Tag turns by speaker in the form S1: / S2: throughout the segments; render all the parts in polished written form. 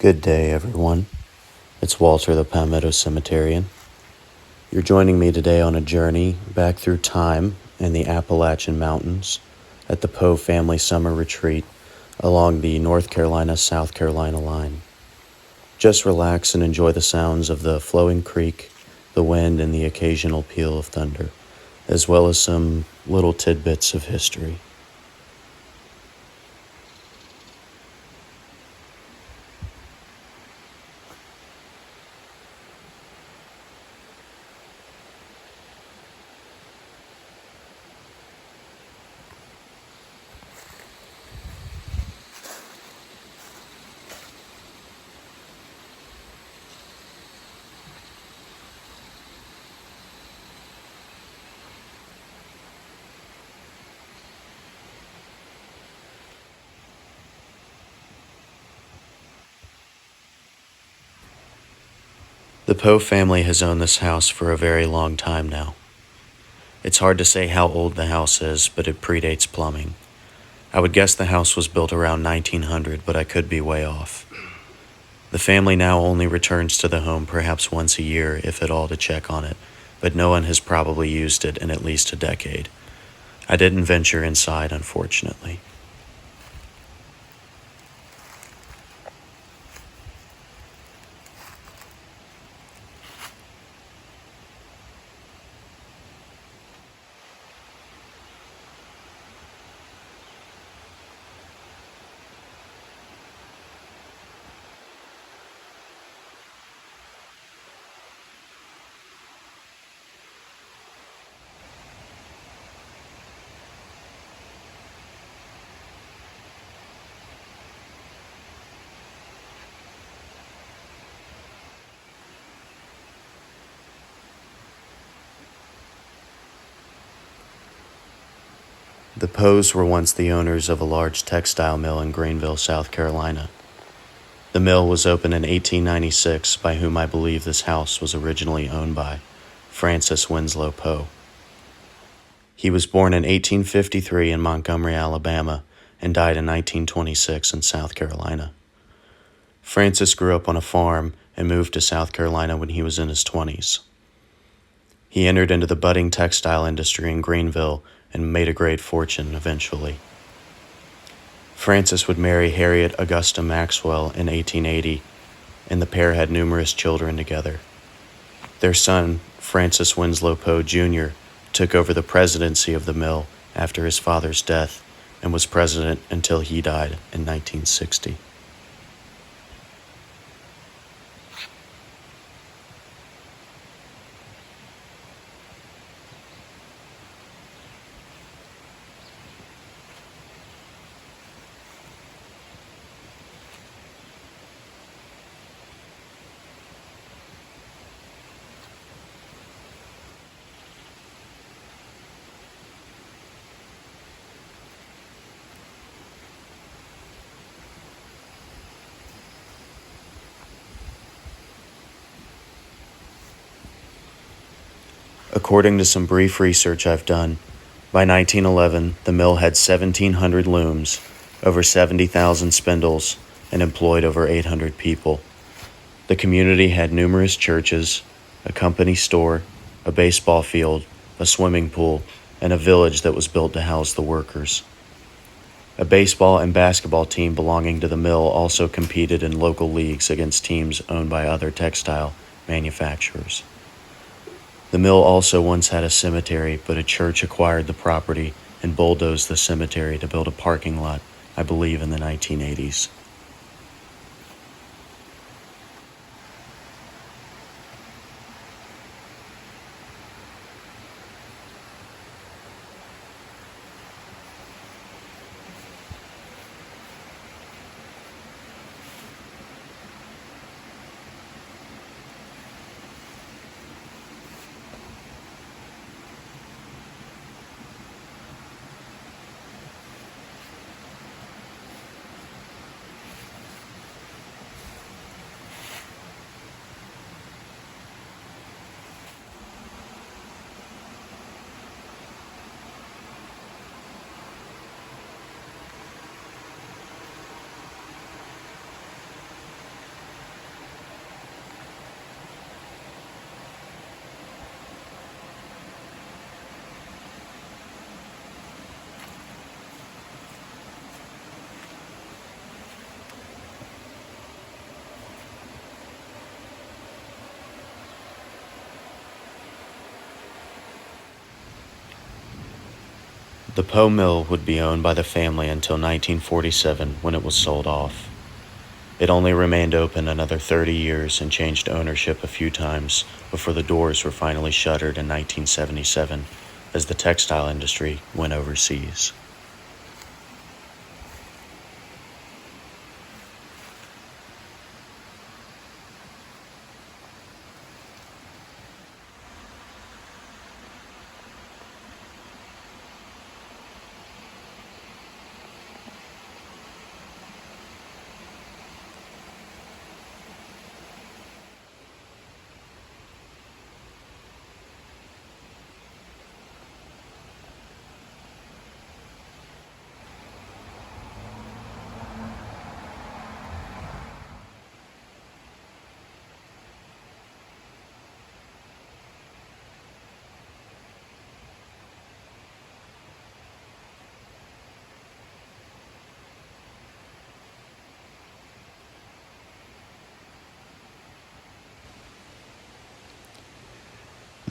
S1: Good day, everyone. It's Walter the Palmetto Cemeterian. You're joining me today on a journey back through time in the Appalachian Mountains at the Poe family summer retreat along the North Carolina-South Carolina line. Just relax and enjoy the sounds of the flowing creek, the wind, and the occasional peal of thunder, as well as some little tidbits of history. The Poe family has owned this house for a very long time now. It's hard to say how old the house is, but it predates plumbing. I would guess the house was built around 1900, but I could be way off. The family now only returns to the home perhaps once a year, if at all, to check on it, but no one has probably used it in at least a decade. I didn't venture inside, unfortunately. The Poes were once the owners of a large textile mill in Greenville, South Carolina. The mill was opened in 1896 by whom I believe this house was originally owned by, Francis Winslow Poe. He was born in 1853 in Montgomery, Alabama, and died in 1926 in South Carolina. Francis grew up on a farm and moved to South Carolina when he was in his 20s. He entered into the budding textile industry in Greenville and made a great fortune eventually. Francis would marry Harriet Augusta Maxwell in 1880, and the pair had numerous children together. Their son, Francis Winslow Poe Jr., took over the presidency of the mill after his father's death and was president until he died in 1960. According to some brief research I've done, by 1911, the mill had 1,700 looms, over 70,000 spindles, and employed over 800 people. The community had numerous churches, a company store, a baseball field, a swimming pool, and a village that was built to house the workers. A baseball and basketball team belonging to the mill also competed in local leagues against teams owned by other textile manufacturers. The mill also once had a cemetery, but a church acquired the property and bulldozed the cemetery to build a parking lot, I believe in the 1980s. The Poe Mill would be owned by the family until 1947 when it was sold off. It only remained open another 30 years and changed ownership a few times before the doors were finally shuttered in 1977 as the textile industry went overseas.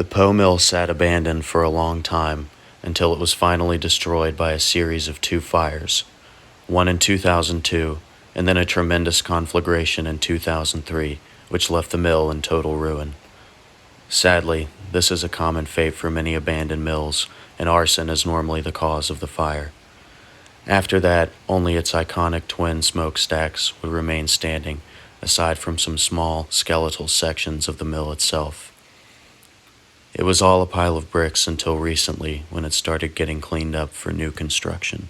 S1: The Poe Mill sat abandoned for a long time until it was finally destroyed by a series of two fires, one in 2002 and then a tremendous conflagration in 2003, which left the mill in total ruin. Sadly, this is a common fate for many abandoned mills, and arson is normally the cause of the fire. After that, only its iconic twin smokestacks would remain standing, aside from some small, skeletal sections of the mill itself. It was all a pile of bricks until recently when it started getting cleaned up for new construction.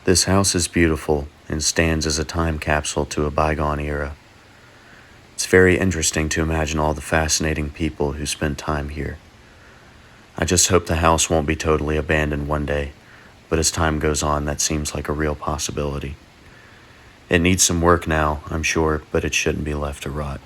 S1: This house is beautiful and stands as a time capsule to a bygone era. It's very interesting to imagine all the fascinating people who spent time here. I just hope the house won't be totally abandoned one day, but as time goes on, that seems like a real possibility. It needs some work now, I'm sure, but it shouldn't be left to rot.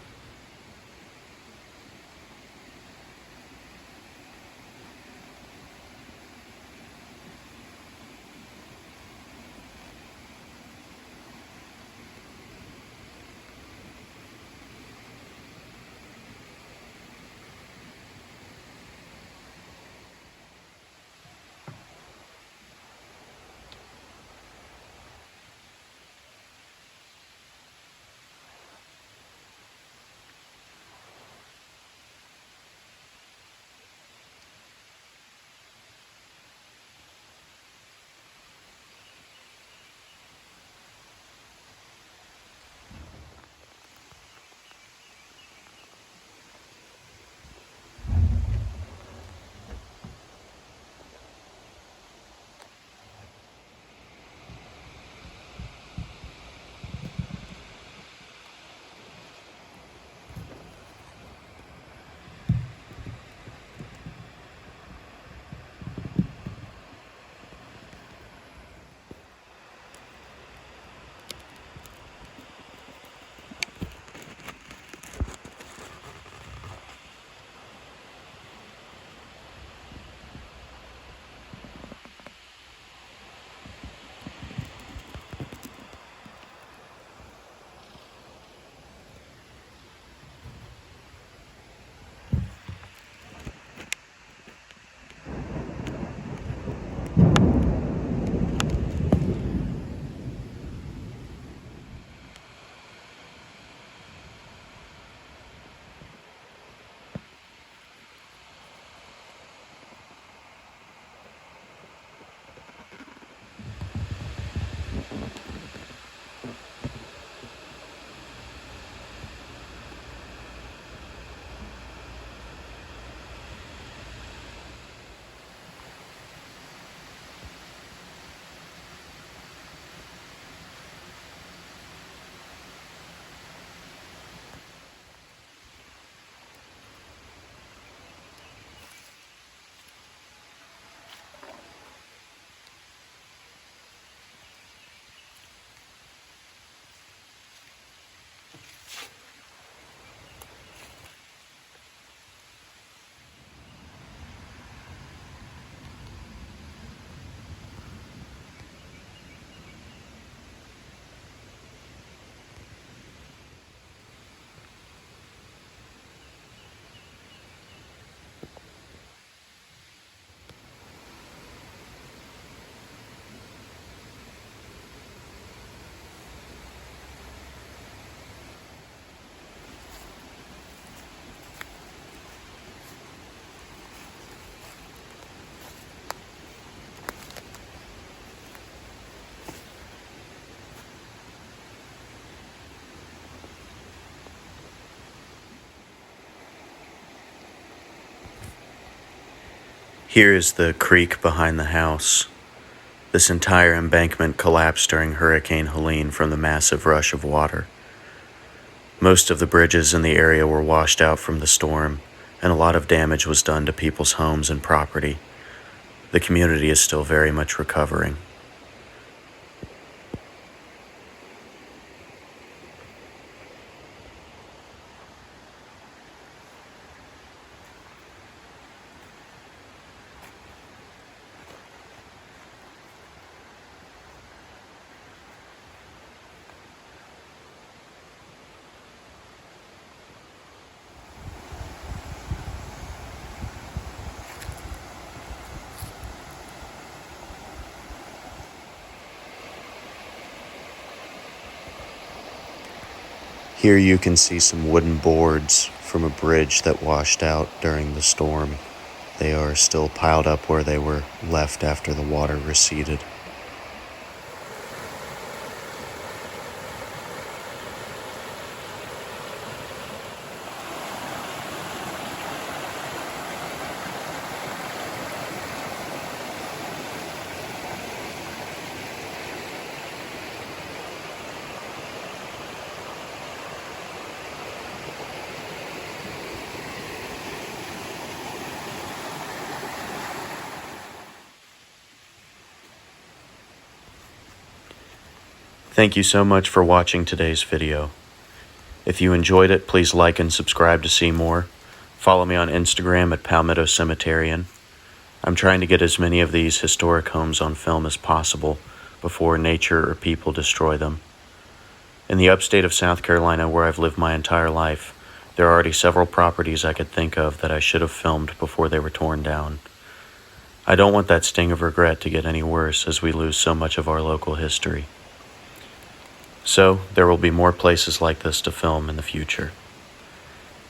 S1: Here is the creek behind the house. This entire embankment collapsed during Hurricane Helene from the massive rush of water. Most of the bridges in the area were washed out from the storm, and a lot of damage was done to people's homes and property. The community is still very much recovering. Here you can see some wooden boards from a bridge that washed out during the storm. They are still piled up where they were left after the water receded. Thank you so much for watching today's video. If you enjoyed it, please like and subscribe to see more. Follow me on Instagram at Palmetto Cemeterian. I'm trying to get as many of these historic homes on film as possible before nature or people destroy them. In the upstate of South Carolina, where I've lived my entire life, there are already several properties I could think of that I should have filmed before they were torn down. I don't want that sting of regret to get any worse as we lose so much of our local history. So, there will be more places like this to film in the future.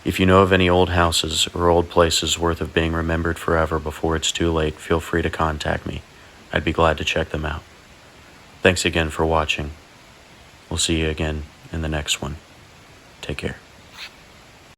S1: If you know of any old houses or old places worth of being remembered forever before it's too late, feel free to contact me. I'd be glad to check them out. Thanks again for watching. We'll see you again in the next one. Take care.